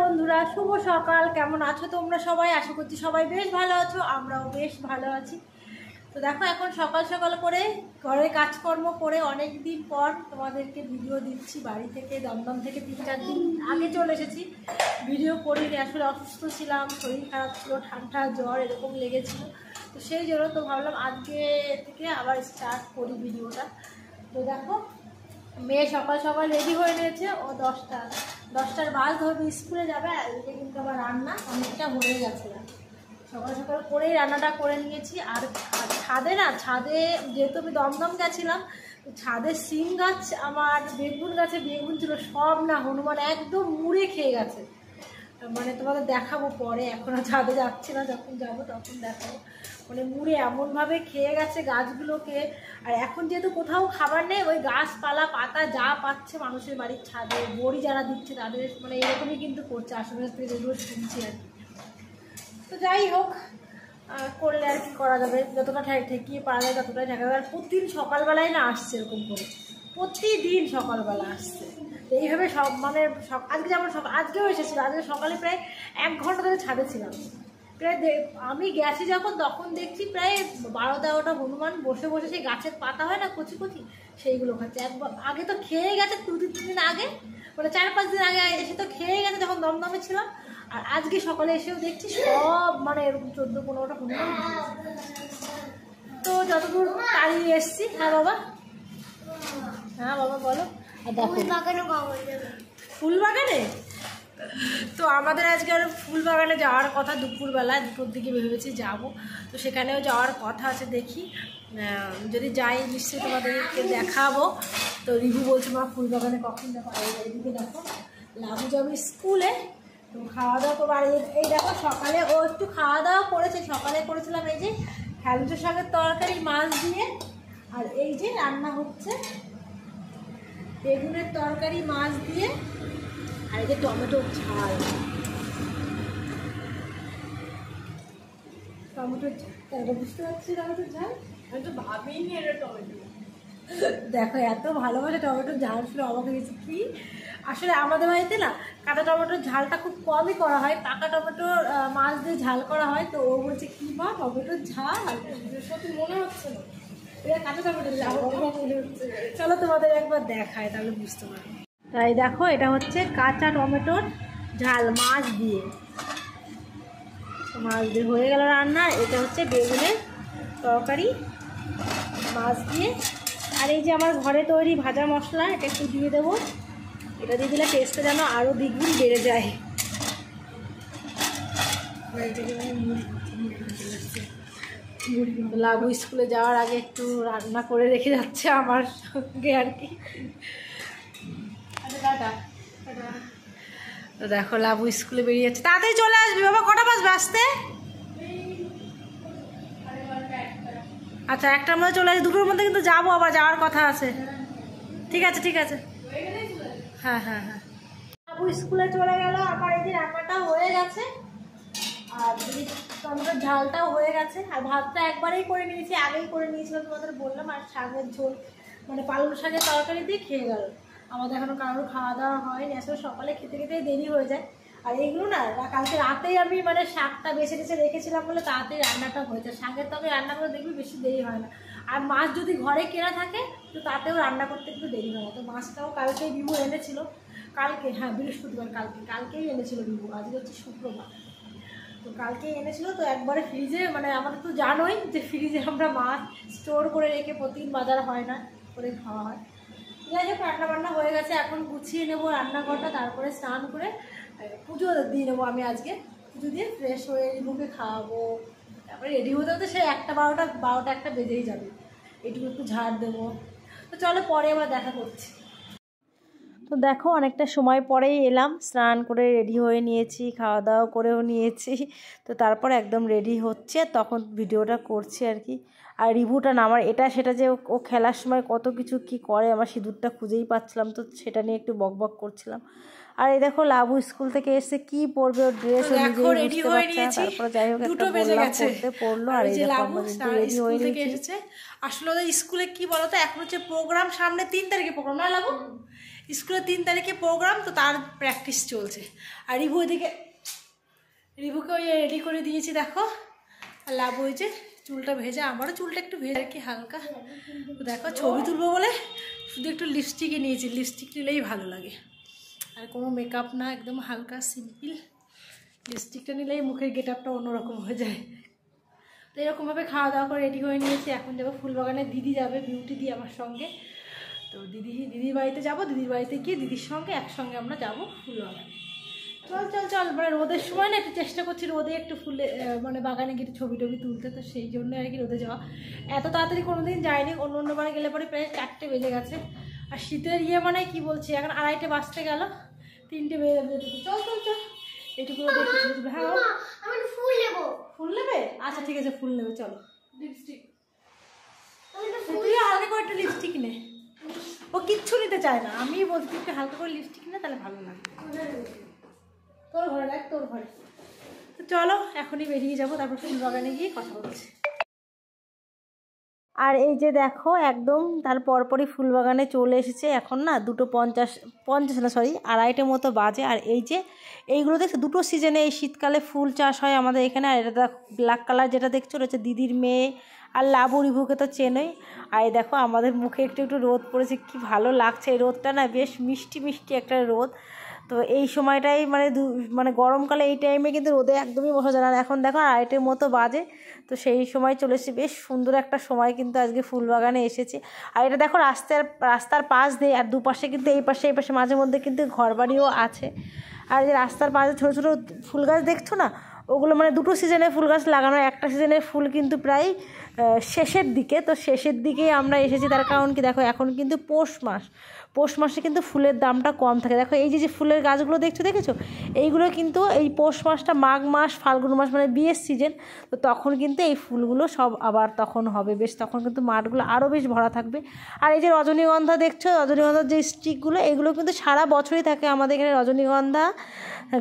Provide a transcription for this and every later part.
বন্ধুরা, শুভ সকাল। কেমন আছো তোমরা সবাই? আশা করছি সবাই বেশ ভালো আছো, আমরাও বেশ ভালো আছি। তো দেখো, এখন সকাল সকাল করে ঘরের কাজকর্ম করে অনেক দিন পর তোমাদেরকে ভিডিও দিচ্ছি বাড়ি থেকে। দমদম থেকে 3-4 দিন আগে চলে এসেছি, ভিডিও করিনি। আসলে অসুস্থ ছিলাম, শরীর খারাপ ছিল, ঠান্ডা জ্বর এরকম লেগেছিল। তো সেই জন্য তো ভাবলাম আজকে থেকে আবার স্টার্ট করি ভিডিওটা। তো দেখো, মেয়ে সকাল সকাল রেডি হয়ে নিয়েছে। ও 10টার বাস ধরবে, স্কুলে যাবে। আর এদিকে কিন্তু আবার রান্না অনেকটা হয়ে গেছে, সকাল সকাল করেই রান্নাটা করে নিয়েছি। আর ছাদে যেহেতু আমি দমদম গেছিলাম, ছাদে সিম গাছ আমার বেগুন গাছে বেগুন ছিল সব, না হনুমান একদম মুড়ে খেয়ে গেছে। মানে তোমাদের দেখাবো পরে, এখনও ছাদে যাচ্ছি না, যখন যাবো তখন দেখাবো। মানে মুড়ে এমনভাবে খেয়ে গেছে গাছগুলোকে। আর এখন যেহেতু কোথাও খাবার নেই, ওই গাছপালা পাতা যা পাচ্ছে মানুষের বাড়ির ছাদে, বড়ি যারা দিচ্ছে তাদের মানে এরকমই কিন্তু করছে। আশেপাশ থেকে যেগুলো শুনছি আর কি। তো যাই হোক, করলে আর কি করা যাবে, যতটা ঠেকিয়ে পারা যায় ততটাই ঠেকা যাবে। আর প্রতিদিন সকালবেলায় না আসছে এরকম করে, প্রতিদিন সকালবেলা আসছে এইভাবে সব। মানে আজকে যেমন আজকেও এসেছিলো, আজকে সকালে প্রায় 1 ঘন্টা ধরে ছাদে ছিলাম। প্রায় আমি গেছি যখন, তখন দেখছি প্রায় 12-13টা হনুমান বসে বসে সেই গাছের পাতা হয় না কচি কচি, সেইগুলো খাচ্ছে। একবার আগে তো খেয়ে গেছে, 2-3 দিন আগে, মানে 4-5 দিন আগে এসে তো খেয়ে গেছে যখন দমদমে ছিলাম। আর আজকে সকালে এসেও দেখছি সব মানে এরকম 14-15টা হনুমান। তো যতদূর তাড়িয়ে এসছি। হ্যাঁ বাবা, হ্যাঁ বাবা বলো। আর দেখো, ফুল বাগানে তো আমাদের আজকে আর ফুল বাগানে যাওয়ার কথা। দুপুরবেলায় 2টোর দিকে ভেবেছি যাব, তো সেখানেও যাওয়ার কথা আছে। দেখি যদি যাই নিশ্চয়ই তোমাদেরকে দেখাবো। তো রিভু বলছে মা ফুল বাগানে কখন যাবো। এদিকে দেখো, লাভু যাবে স্কুলে, তো খাওয়া দাওয়া করবো। আর এই দেখো, সকালে ও একটু খাওয়া দাওয়া করেছে। সকালে করেছিলাম এই যে হ্যালুচো শাকের তরকারি মাছ দিয়ে, আর এই যে রান্না হচ্ছে বেগুনের তরকারি মাছ দিয়ে, আর এই যে টমেটোর ঝাল। টমেটোর ঝাল বুঝতে পারছি, টমেটোর ঝাল আমি তো ভাবিনি এটা টমেটো। দেখো, এত ভালোবাসে টমেটোর ঝাল ছিল, আমাকে গেছে কি। আসলে আমাদের বাড়িতে না কাঁচা টমেটোর ঝালটা খুব কমই করা হয়, পাকা টমেটোর মাছ দিয়ে ঝাল করা হয়। তো ও বলছে কি মা টমেটোর ঝাল, সত্যি মনে হচ্ছে না এটা কাঁচা টমেটোর ঝাল মনে হচ্ছে। চলো তোমাদের একবার দেখায়, তাহলে বুঝতে পারবে। তাই দেখো, এটা হচ্ছে কাঁচা টমেটোর ঝাল মাছ দিয়ে হয়ে গেল রান্না। এটা হচ্ছে বেগুনের তরকারি মাছ দিয়ে। আর এই যে আমার ঘরে তৈরি ভাজা মশলা, এটা একটু দিয়ে দেবো। এটা দিয়ে দিলে টেস্টটা যেন আরও দ্বিগুণ বেড়ে যায়। লাবু স্কুলে যাওয়ার আগে একটু রান্না করে রেখে যাচ্ছে আমার সঙ্গে আর কি। তো দেখো, লাবু স্কুলে বেরিয়ে যাচ্ছে। তাড়াতাড়ি চলে আসবি বাবা, কটা বাজবে আসতে? আচ্ছা, 1টার মধ্যে চলে আসবে। 2টোর মধ্যে কিন্তু যাবো, আবার যাওয়ার কথা আছে। ঠিক আছে ঠিক আছে, হ্যাঁ হ্যাঁ হ্যাঁ। লাবু স্কুলে চলে গেল, আমার এই যে রান্নাটাও হয়ে গেছে, আর টমেটোর ঝালটাও হয়ে গেছে। আর ভাতটা একবারেই করে নিয়েছি, আগেই করে নিয়েছিলাম তোমাদের বললাম। আর শাকের ঝোল মানে পালং শাকের তরকারি দিয়ে খেয়ে গেল। আমাদের এখনও কারোর খাওয়া দাওয়া হয়নি, আসলে সকালে খেতে খেতেই দেরি হয়ে যায়। আর এইগুলো না কালকে রাতেই আমি মানে শাকটা বেছে বেছে রেখেছিলাম বলে তাড়াতাড়ি রান্নাটা হয়েছে। শাকের তরকারি রান্না করে দেখবি বেশি দেরি হয় না। আর মাছ যদি ঘরে কেনা থাকে তো তাতেও রান্না করতে একটু দেরি হয় না। তো মাছটাও কালকেই বিভু এনেছিল, কালকে, হ্যাঁ বৃহস্পতিবার, কালকেই এনেছিল বিভু। আজকে হচ্ছে শুক্রবার, তো কালকেই এনেছিল। তো একবারে ফ্রিজে, মানে আমাদের তো জানোই যে ফ্রিজে আমরা মাছ স্টোর করে রেখে প্রতিদিন বাজার হয় না করে খাওয়া হয়। যাই হোক, রান্নাবান্না হয়ে গেছে, এখন গুছিয়ে নেবো রান্নাঘরটা, তারপরে স্নান করে পুজো দিয়ে নেবো। আমি আজকে পুজো দিয়ে ফ্রেশ হয়ে রিভুকে খাওয়াবো, তারপরে রেডি হতে হতে সে 1টা বেজেই যাবে। এটুকু একটু ঝাড় দেবো। তো চলো পরে আবার দেখা করছি। তো দেখো, অনেকটা সময় পরেই এলাম, স্নান করে রেডি হয়ে নিয়েছি, খাওয়া দাওয়া করেও নিয়েছি। তো তারপর একদম রেডি হচ্ছে, তখন ভিডিওটা করছি আর কি। আর রিভুটা না আমার এটা সেটা যে ও খেলার সময় কত কিছু কি করে, আমার সিঁদুরটা খুঁজেই পাচ্ছিলাম, তো সেটা নিয়ে একটু বকবক করছিলাম। আর এই দেখো, লাবু স্কুল থেকে এসে কি পরবে, ওর ড্রেস ও নিজেই বুঝতে পারছে না। তারপরে যাই হোক, একটা বললাম পড়তে পড়লো। আর এই যে লাবু রেডি হয়ে এসেছে। আসলে ওদের স্কুলে কি বলতো, এখন হচ্ছে প্রোগ্রাম, সামনে 3 তারিখে প্রোগ্রাম না লাবু, স্কুলের 3 তারিখে প্রোগ্রাম, তো তার প্র্যাকটিস চলছে। আর রিভু ওইদিকে, রিভুকে ওই রেডি করে দিয়েছি দেখো। আর লাভ হয়েছে চুলটা ভেজা, আমারও চুলটা একটু ভেজে আর কি হালকা। তো দেখো ছবি তুলবো বলে শুধু একটু লিপস্টিকই নিয়েছি, লিপস্টিক নিলেই ভালো লাগে, আর কোনো মেকআপ না, একদম হালকা সিম্পল। লিপস্টিকটা নিলেই মুখের গেট আপটা অন্যরকম হয়ে যায়। তো এরকমভাবে খাওয়া দাওয়া করে রেডি হয়ে নিয়েছি। এখন যাবো ফুলবাগানে, দিদি যাবে, বিউটি দি আমার সঙ্গে। তো দিদির বাড়িতে যাবো, দিদির বাড়িতে গিয়ে দিদির সঙ্গে একসঙ্গে আমরা যাবো ফুলবাগানে। চল মানে রোদের সময় না একটু চেষ্টা করছি রোদে একটু ফুলে মানে বাগানে গিয়ে ছবি টবি তুলতে, তো সেই জন্য আর কি রোদে যাওয়া। এত তাড়াতাড়ি কোনোদিন যায়নি, অন্য বারে গেলে পরে প্রায় 4টে বেজে গেছে। আর শীতের মানে কি বলছি, এখন 2:30 বাজতে গেল, 3টে বেজে যেতে। চল এইটুকুলো দেখতে। হ্যাঁ ফুল নেবো। ফুল নেবে? আচ্ছা ঠিক আছে, ফুল নেবে, চলো। লিপস্টিক তুই হালকা করে একটু লিপস্টিক নে। ও কিচ্ছু নিতে চায় না, আমি বলছি একটু হালকা করে লিপস্টিক নে, তাহলে ভালো লাগবে। তোর ঘরে দেখ, তোর ঘরে। তো চলো এখনই বেরিয়ে যাবো, তারপর ফুলবাগানে গিয়ে কথা বলছি। আর এই যে দেখো একদম তার পরপরই ফুলবাগানে চলে এসেছে। এখন না 2:50 না সরি 2:30 মতো বাজে। আর এই যে এইগুলো দেখছো, দুটো সিজনে এই শীতকালে ফুল চাষ হয় আমাদের এখানে। আর এটা ব্ল্যাক কালার যেটা দেখছো ওটা হচ্ছে দিদির মেয়ে, আর লাবু রিভুকে তো চেনোই। আর এই দেখো আমাদের মুখে একটু রোদ পড়েছে, কি ভালো লাগছে। এই রোদটা না বেশ মিষ্টি মিষ্টি একটা রোদ। তো এই সময়টাই মানে গরমকালে এই টাইমে কিন্তু রোদে একদমই বসা যায় না। এখন দেখো 2:30 মতো বাজে, তো সেই সময় চলে এসেছি। বেশ সুন্দর একটা সময় কিন্তু আজকে ফুলবাগানে এসেছি। আর এটা দেখো রাস্তার পাশ দিয়ে, আর দুপাশে কিন্তু এই পাশে মাঝে মধ্যে কিন্তু ঘরবাড়িও আছে। আর যে রাস্তার পাশে ছোটো ছোটো ফুল গাছ দেখছো না, ওগুলো মানে দুটো সিজনে ফুল গাছ লাগানো। একটা সিজনের ফুল কিন্তু প্রায় শেষের দিকে, তো শেষের দিকেই আমরা এসেছি। তার কারণ কি দেখো, এখন কিন্তু পৌষ মাসে কিন্তু ফুলের দামটা কম থাকে। দেখো এই যে ফুলের গাছগুলো দেখেছো, এইগুলো কিন্তু এই পৌষ মাসটা, মাঘ মাস, ফাল্গুন মাস মানে বিয়ের সিজন, তো তখন কিন্তু এই ফুলগুলো সব আবার তখন হবে বেশ, তখন কিন্তু মাঠগুলো আরও বেশ ভরা থাকবে। আর এই যে রজনীগন্ধা দেখছো, রজনীগন্ধার যে স্টিকগুলো, এগুলো কিন্তু সারা বছরই থাকে আমাদের এখানে। রজনীগন্ধা,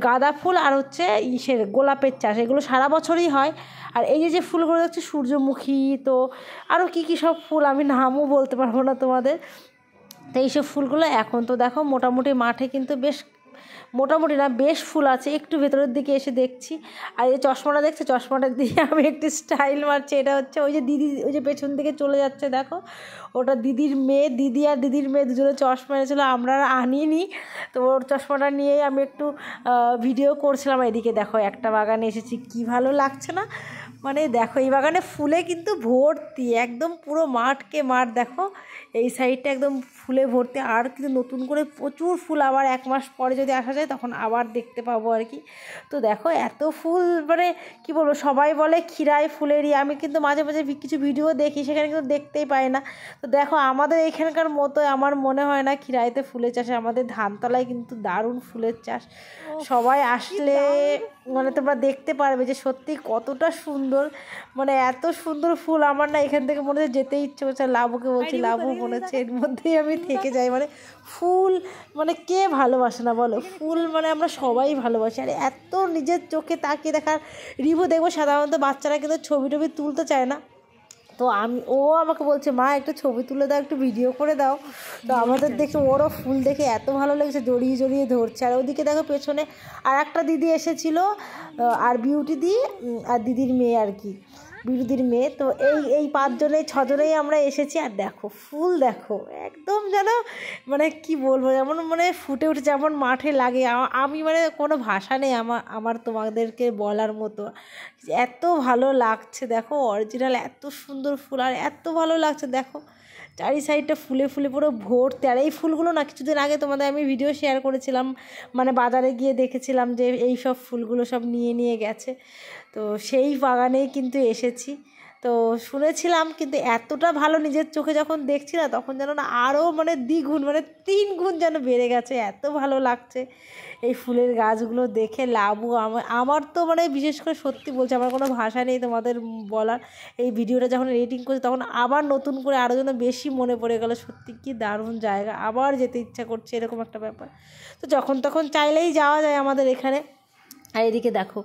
গাঁদা ফুল আর হচ্ছে গোলাপের চাষ, এগুলো সারা বছরই হয়। আর এই যে ফুলগুলো দেখছি সূর্যমুখী, তো আরও কী সব ফুল আমি নামও বলতে পারবো না তোমাদের। তো এইসব ফুলগুলো এখন তো দেখো মোটামুটি মাঠে কিন্তু মোটামুটি না বেশ ফুল আছে। একটু ভেতরের দিকে এসে দেখছি। আর এই চশমাটা দেখছো, চশমাটা দিয়ে আমি একটু স্টাইল মারছি। এটা হচ্ছে ওই যে দিদি, ওই যে পেছন দিকে চলে যাচ্ছে দেখো, ওটা দিদির মেয়ে। দিদি আর দিদির মেয়ে দুজনে চশমা এনেছিলো, আমরা আনিনি। তো ওর চশমাটা নিয়েই আমি একটু ভিডিও করছিলাম। এদিকে দেখো একটা বাগানে এসেছি, কি ভালো লাগছে না? মানে দেখো এই বাগানে ফুলে কিন্তু ভর্তি, একদম পুরো মাঠকে মাঠ। দেখো এই সাইডটা একদম ফুলে ভর্তি। আর কিন্তু নতুন করে প্রচুর ফুল, আবার 1 মাস পরে যদি আসা যায় তখন আবার দেখতে পাবো আর কি। তো দেখো এত ফুল, মানে কি বলবো, সবাই বলে ক্ষীরাই ফুলেরই। আমি কিন্তু মাঝে মাঝে কিছু ভিডিও দেখি, সেখানে কিন্তু দেখতেই পাই না। তো দেখো আমাদের এখানকার মতো আমার মনে হয় না ক্ষীরাইতে ফুলের চাষে। আমাদের ধানতলায় কিন্তু দারুণ ফুলের চাষ। সবাই আসলে মানে তোমরা দেখতে পারবে যে সত্যি কতটা সুন্দর, মানে এত সুন্দর ফুল। আমার না এখান থেকে মনে হচ্ছে যেতেই ইচ্ছে করছে। লাবুকে বলছি, লাবু মনে হচ্ছে এর মধ্যেই আমি থেকে যাই। মানে ফুল মানে কে ভালোবাসে না বলো? ফুল মানে আমরা সবাই ভালোবাসি। আর এত নিজের চোখে তাকিয়ে দেখার, রিভু দেখবো সাধারণত বাচ্চারা কিন্তু ছবি টবি তুলতে চায় না, তো ও আমাকে বলছে মা একটু ছবি তুলে দাও, একটু ভিডিও করে দাও। তো আমাদের দেখে ওরও ফুল দেখে এত ভালো লেগেছে, জড়িয়ে জড়িয়ে ধরছে। আর ওদিকে দেখো পেছনে আর একটা দিদি এসেছিলো, আর বিউটি দি আর দিদির মেয়ে আর কি, বিরুদির মেয়ে। তো এই 5-6জনেই আমরা এসেছি। আর দেখো ফুল দেখো একদম যেন মানে কি বলবো, যেমন মানে ফুটে উঠে যেমন মাঠে লাগে। আমি মানে কোনো ভাষা নেই আমার তোমাদেরকে বলার মতো, এত ভালো লাগছে। দেখো অরিজিনাল এত সুন্দর ফুল, আর এত ভালো লাগছে। দেখো চারি সাইডটা ফুলে ফুলে পুরো ভর্তি। আর এই ফুলগুলো না কিছুদিন আগে তোমাদের আমি ভিডিও শেয়ার করেছিলাম, মানে বাজারে গিয়ে দেখেছিলাম যে এই সব ফুলগুলো সব নিয়ে গেছে। তো সেই বাগানেই কিন্তু এসেছি। তো শুনেছিলাম, কিন্তু এতটা ভালো নিজের চোখে যখন দেখছি না, তখন যেন না আরও মানে দ্বিগুণ মানে 3 গুণ যেন বেড়ে গেছে। এত ভালো লাগছে এই ফুলের গাছগুলো দেখে। লাবু আমার তো মানে বিশেষ করে সত্যি বলছি, আমার কোনো ভাষা নেই তোমাদের বলার। এই ভিডিওটা যখন এডিটিং করছি তখন আবার নতুন করে আরও যেন বেশি মনে পড়ে গেল। সত্যি কি দারুণ জায়গা, আবার যেতে ইচ্ছা করছে, এরকম একটা ব্যাপার। তো যখন তখন চাইলেই যাওয়া যায় আমাদের এখানে। আর এদিকে দেখো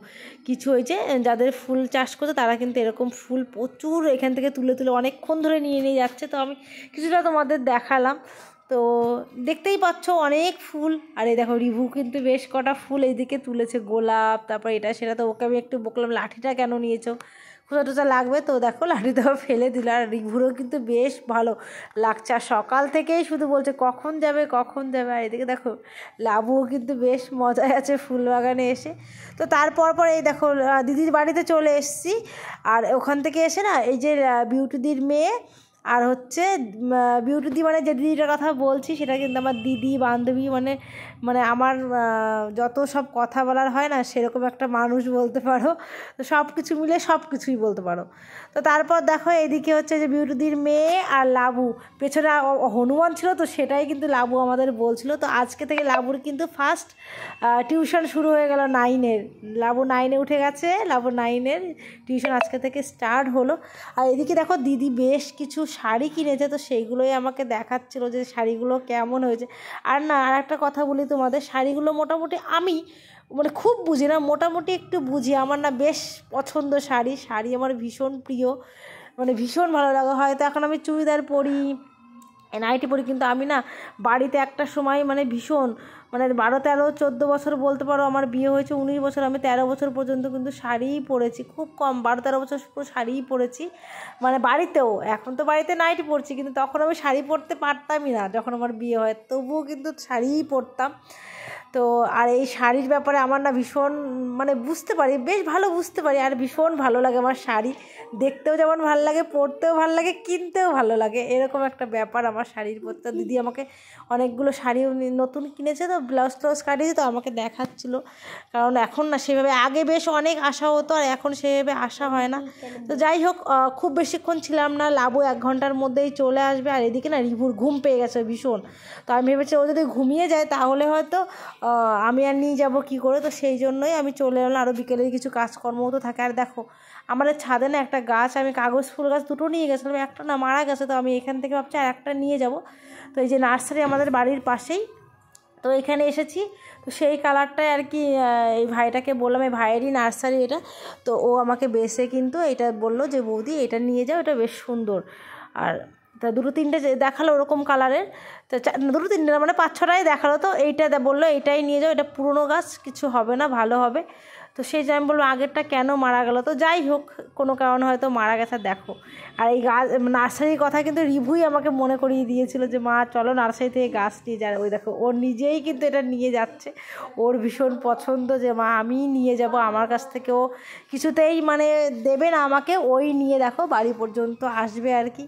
কিছু ওই যে যাদের ফুল চাষ করছে তারা কিন্তু এরকম ফুল প্রচুর এখান থেকে তুলে তুলে অনেকক্ষণ ধরে নিয়ে যাচ্ছে। তো আমি কিছুটা তোমাদের দেখালাম। তো দেখতেই পাচ্ছ অনেক ফুল। আর এই দেখো রিভু কিন্তু বেশ কটা ফুল এইদিকে তুলেছে, গোলাপ, তারপর এটা সেটা। তো ওকে আমি একটু বকলাম লাঠিটা কেন নিয়েছো, খোঁচা টোচা লাগবে, তো দেখো লাঠিটাও ফেলে দিল। আর রিভুরও কিন্তু বেশ ভালো লাগছে, আর সকাল থেকেই শুধু বলছে কখন যাবে কখন যাবে। আর এদিকে দেখো লাবুও কিন্তু বেশ মজায় আছে ফুল বাগানে এসে। তো তারপর এই দেখো দিদির বাড়িতে চলে এসেছি। আর ওখান থেকে এসে না এই যে বিউটিদির মেয়ে আর হচ্ছে বিউটিদি, মানে যে দিদিটার কথা বলছি সেটা কিন্তু আমার দিদি বান্ধবী, মানে মানে আমার যত সব কথা বলার হয় না সেরকম একটা মানুষ বলতে পারো। তো সব কিছু মিলে সব কিছুই বলতে পারো। তো তারপর দেখো এইদিকে হচ্ছে যে বিউটিদির মেয়ে আর লাবু, পেছনে হনুমান ছিল, তো সেটাই কিন্তু লাবু আমাদের বলছিল। তো আজকে থেকে লাবুর কিন্তু ফার্স্ট টিউশন শুরু হয়ে গেল 9-এর। লাবু 9-এ উঠে গেছে, লাবু 9-এর টিউশন আজকে থেকে স্টার্ট হলো। আর এদিকে দেখো দিদি বেশ কিছু শাড়ি কিনেছে, তো সেইগুলোই আমাকে দেখাচ্ছিলো যে শাড়িগুলো কেমন হয়েছে। আর না, আর একটা কথা বলি তোমাদের, শাড়িগুলো মোটামুটি আমি মানে খুব বুঝি না, মোটামুটি একটু বুঝি। আমার না বেশ পছন্দ শাড়ি আমার ভীষণ প্রিয়, মানে ভীষণ ভালো লাগা। হয়তো এখন আমি চুড়িদার পরি, নাইটি পরি, কিন্তু আমি না বাড়িতে একটা সময় মানে ভীষণ মানে 12, 13, 14 বছর বলতে পারো, আমার বিয়ে হয়েছে 19 বছর, আমি 13 বছর পর্যন্ত কিন্তু শাড়িই পরেছি, খুব কম 12, 13 বছর পুরো শাড়িই পরেছি, মানে বাড়িতেও। এখন তো বাড়িতে নাইটি পরছি, কিন্তু তখন আমি শাড়ি পরতে পারতামই না যখন আমার বিয়ে হয়, তবুও কিন্তু শাড়িই পরতাম। তো আর এই শাড়ির ব্যাপারে আমার না ভীষণ মানে বুঝতে পারি, বেশ ভালো বুঝতে পারি, আর ভীষণ ভালো লাগে আমার শাড়ি, দেখতেও যেমন ভালো লাগে, পরতেও ভালো লাগে, কিনতেও ভালো লাগে, এরকম একটা ব্যাপার আমার শাড়ির প্রতি। তো দিদি আমাকে অনেকগুলো শাড়ি নতুন কিনেছে, তো ব্লাউজ ট্লাউজ কাটিয়েছে, তো আমাকে দেখাচ্ছিলো। কারণ এখন না সেভাবে, আগে বেশ অনেক আসা হতো, আর এখন সেভাবে আসা হয় না। তো যাই হোক, খুব বেশিক্ষণ ছিলাম না, লাবু 1 ঘন্টার মধ্যেই চলে আসবে। আর এদিকে না রিভুর ঘুম পেয়ে গেছে ভীষণ, তো আমি ভেবেছি ও যদি ঘুমিয়ে যায় তাহলে হয়তো আমি আর নিয়ে যাবো কী করে। তো সেই জন্যই আমি চলে এলাম, আরও বিকেলের কিছু কাজকর্মও তো থাকে। আর দেখো আমাদের ছাদে না একটা গাছ, আমি কাগজ ফুল গাছ দুটো নিয়ে গেছিলাম, একটা না মারা গেছে, তো আমি এখান থেকে ভাবছি আর একটা নিয়ে যাব। তো এই যে নার্সারি আমাদের বাড়ির পাশেই, তো এখানে এসেছি। তো সেই কালারটাই আর কি এই ভাইটাকে বললাম, এই ভাইয়েরই নার্সারি এটা। তো ও আমাকে বেসে কিন্তু এটা বললো যে বৌদি এটা নিয়ে যাও, এটা বেশ সুন্দর। আর তা 2-3টে দেখালো ওরকম কালারের, তো 2-3টে না মানে 5-6টাই দেখালো। তো এইটা বললো এইটাই নিয়ে যাও, এটা পুরনো গাছ, কিছু হবে না, ভালো হবে। তো সেই যে আমি বললাম আগেরটা কেন মারা গেল, তো যাই হোক কোনো কারণে হয়তো মারা গেছে। দেখো আর এই গাছ নার্সারির কথা কিন্তু রিভুই আমাকে মনে করিয়ে দিয়েছিল যে মা চলো নার্সারি থেকে গাছ নিয়ে যায়। ওই দেখো ও নিজেই কিন্তু এটা নিয়ে যাচ্ছে, ওর ভীষণ পছন্দ যে মা আমি নিয়ে যাব, আমার কাছ থেকে ও কিছুতেই মানে দেবে না আমাকে, ওই নিয়ে দেখো বাড়ি পর্যন্ত আসবে আর কি।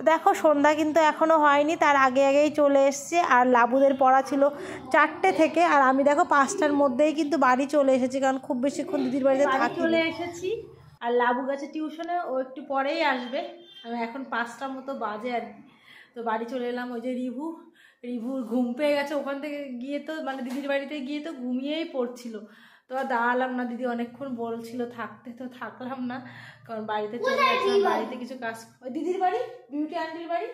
দেখো সন্ধ্যা কিন্তু এখনও হয়নি, তার আগেই চলে এসছে। আর লাবুদের পড়া ছিল 4টে থেকে, আর আমি দেখো 5টার মধ্যেই কিন্তু বাড়ি চলে এসেছি, কারণ খুব বেশিক্ষণ দিদির বাড়িতে থাকি। চলে এসেছি, আর লাবু গেছে টিউশনে, ও একটু পরেই আসবে, আমি এখন 5টা মতো বাজে আর কি। তো বাড়ি চলে এলাম। ওই যে রিভুর ঘুম পেয়ে গেছে, ওখান থেকে গিয়ে তো মানে দিদির বাড়িতে গিয়ে তো ঘুমিয়েই পড়ছিল। তো আর দাঁড়ালাম না, দিদি অনেকক্ষণ বলছিল থাকতে, তো থাকলাম না, কারণ বাড়িতে চলে আসলাম, বাড়িতে কিছু কাজ। ওই দিদির বাড়ি, বিউটি আন্টির বাড়ি,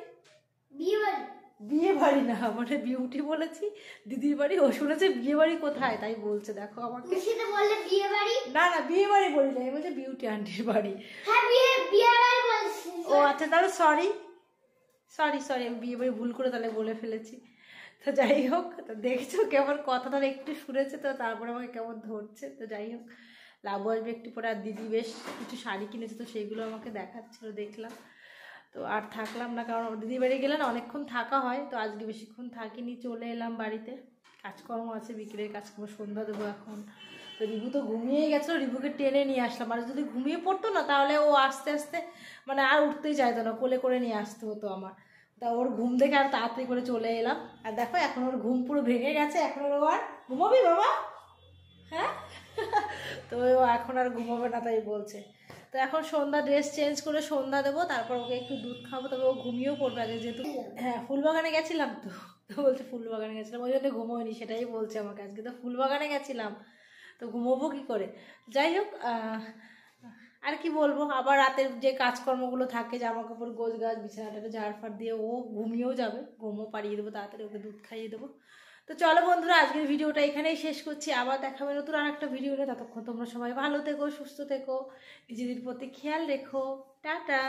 বিয়ে বাড়ি না মানে বিউটি বলেছি, দিদির বাড়ি, ও শুনেছে বিয়ে বাড়ি কোথায়, তাই বলছে দেখো আমাকে। না না বিয়ে বাড়ি বলি না, বলছে বিউটি আন্টির বাড়ি। ও আচ্ছা, তাহলে সরি আমি বিয়ে বাড়ি ভুল করে তাহলে বলে ফেলেছি। তো যাই হোক, তো দেখেছো কেমন কথাটা একটু শুনেছে, তো তারপরে আমাকে কেমন ধরছে। তো যাই হোক, লাবু আসবে একটু পরে। আর দিদি বেশ কিছু শাড়ি কিনেছে, তো সেইগুলো আমাকে দেখাচ্ছিল, দেখলাম। তো আর থাকলাম না, কারণ দিদির বাড়ি গেলে না অনেকক্ষণ থাকা হয়, তো আজকে বেশিক্ষণ থাকিনি, চলে এলাম বাড়িতে। কাজকর্ম আছে, বিকেলের কাজকর্ম, সন্ধ্যা দেবো এখন। তো রিভু তো ঘুমিয়েই গেছিলো, রিভুকে টেনে নিয়ে আসলাম। আর যদি ঘুমিয়ে পড়তো না তাহলে ও আস্তে আস্তে মানে আর উঠতেই চাইতো না, কোলে করে নিয়ে আসতে হতো আমার। তা ওর ঘুম দেখে আর তাড়াতাড়ি করে চলে এলাম। আর দেখো এখন ওর ঘুম পুরো ভেঙে গেছে, এখন ওর আর ঘুমাবি বাবা, হ্যাঁ তো ও এখন আর ঘুমাবে না তাই বলছে। তো এখন সন্ধ্যা ড্রেস চেঞ্জ করে সন্ধ্যা দেবো, তারপর ওকে একটু দুধ খাবো, তবে ও ঘুমিয়েও পড়বে আগে, যেহেতু হ্যাঁ ফুলবাগানে গেছিলাম। তো বলছে ফুলবাগানে গেছিলাম ওই জন্য ঘুমোয়নি, সেটাই বলছে আমাকে, আজকে তো ফুলবাগানে গেছিলাম তো ঘুমোবো কী করে। যাই হোক, আর কি বলবো, আবার রাতের যে কাজকর্মগুলো থাকে, জামা কাপড় গোছ গাছ, বিছানাটাকে ঝাড় ফাড় দিয়ে ও ঘুমিয়েও যাবে, ঘুমও পাড়িয়ে দেবো তাড়াতাড়ি, ওকে দুধ খাইয়ে দেবো। তো চলো বন্ধুরা, আজকের ভিডিওটা এখানেই শেষ করছি, আবার দেখাবে নতুন আর একটা ভিডিও নিয়ে। ততক্ষণ তোমরা সবাই ভালো থেকো, সুস্থ থেকো, নিজেদের প্রতি খেয়াল রেখো, টাটা।